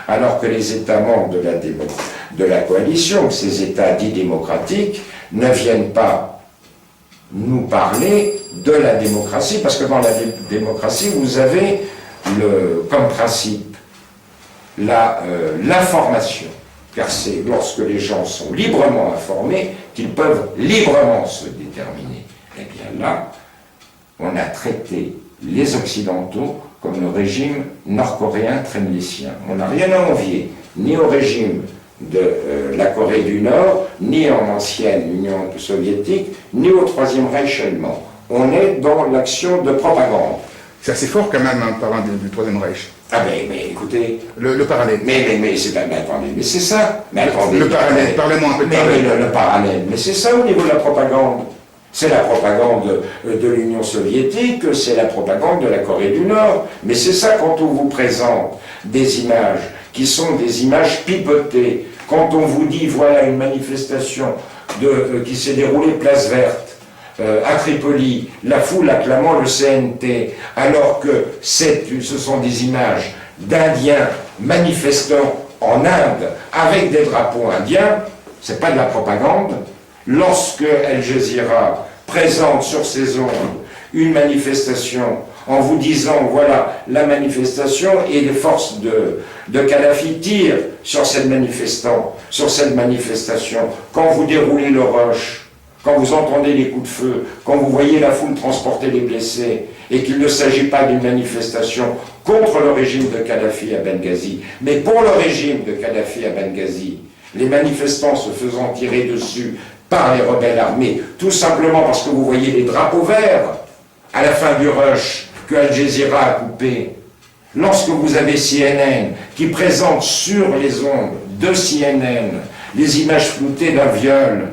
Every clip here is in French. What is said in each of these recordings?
alors que les États membres de la coalition, ces États dits démocratiques, ne viennent pas nous parler de la démocratie, parce que dans la démocratie, vous avez comme principe l'information, car c'est lorsque les gens sont librement informés qu'ils peuvent librement se déterminer. Eh bien là, on a traité les Occidentaux comme le régime nord-coréen kremlissien. On n'a rien à envier, ni au régime de la Corée du Nord, ni en ancienne Union soviétique, ni au Troisième Reich allemand. On est dans l'action de propagande. C'est assez fort quand même, en parlant du Troisième Reich. Ah mais écoutez... Le parallèle. Mais c'est pas... Mais attendez, mais c'est ça. Mais attendez, le parallèle, parlez-moi un peu de parallèle. Le parallèle, mais c'est ça au niveau de la propagande. C'est la propagande de l'Union soviétique, c'est la propagande de la Corée du Nord. Mais c'est ça quand on vous présente des images qui sont des images pipotées. Quand on vous dit, voilà une manifestation qui s'est déroulée place verte, à Tripoli, la foule acclamant le CNT, alors que ce sont des images d'Indiens manifestant en Inde avec des drapeaux indiens, c'est pas de la propagande. Lorsque Al Jazeera présente sur ses ondes une manifestation en vous disant, voilà, la manifestation et les forces de Kadhafi tirent sur cette manifestation, quand vous déroulez le rush, quand vous entendez les coups de feu, quand vous voyez la foule transporter les blessés, et qu'il ne s'agit pas d'une manifestation contre le régime de Kadhafi à Benghazi, mais pour le régime de Kadhafi à Benghazi, les manifestants se faisant tirer dessus par les rebelles armés, tout simplement parce que vous voyez les drapeaux verts à la fin du rush que Al Jazeera a coupé. Lorsque vous avez CNN qui présente sur les ondes de CNN les images floutées d'un viol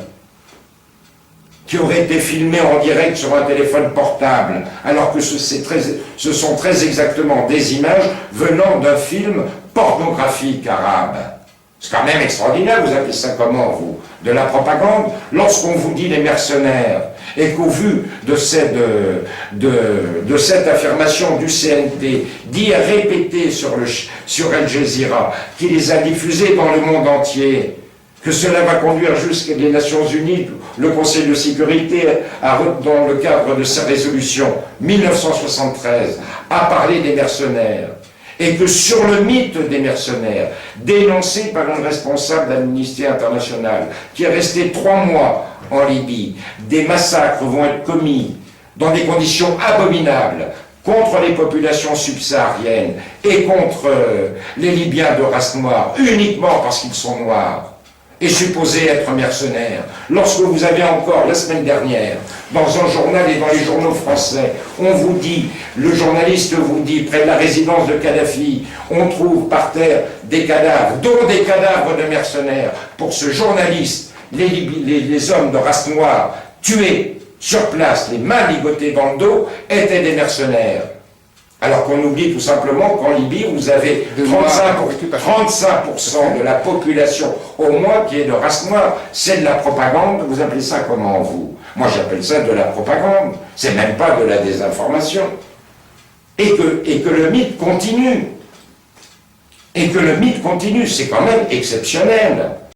qui aurait été filmé en direct sur un téléphone portable, alors que ce sont très exactement des images venant d'un film pornographique arabe. C'est quand même extraordinaire, vous appelez ça comment, vous? De la propagande? Lorsqu'on vous dit les mercenaires, et qu'au vu de cette affirmation du CNT, dit et répétée sur Al Jazeera, qui les a diffusées dans le monde entier, que cela va conduire jusqu'à les Nations Unies, le Conseil de sécurité, dans le cadre de sa résolution 1973, a parlé des mercenaires. Et que sur le mythe des mercenaires, dénoncé par un responsable d'Amnesty International, qui est resté 3 mois en Libye, des massacres vont être commis dans des conditions abominables contre les populations subsahariennes et contre les Libyens de race noire, uniquement parce qu'ils sont noirs, et supposés être mercenaires. Lorsque vous avez encore, la semaine dernière, dans un journal et dans les journaux français, on vous dit, le journaliste vous dit, près de la résidence de Kadhafi, on trouve par terre des cadavres, dont des cadavres de mercenaires. Pour ce journaliste, les hommes de race noire tués sur place, les mains ligotées dans le dos, étaient des mercenaires. Alors qu'on oublie tout simplement qu'en Libye, vous avez 35% de la population au moins qui est de race noire. C'est de la propagande. Vous appelez ça comment, vous? Moi, j'appelle ça de la propagande. C'est même pas de la désinformation. Et que le mythe continue. Et que le mythe continue. C'est quand même exceptionnel.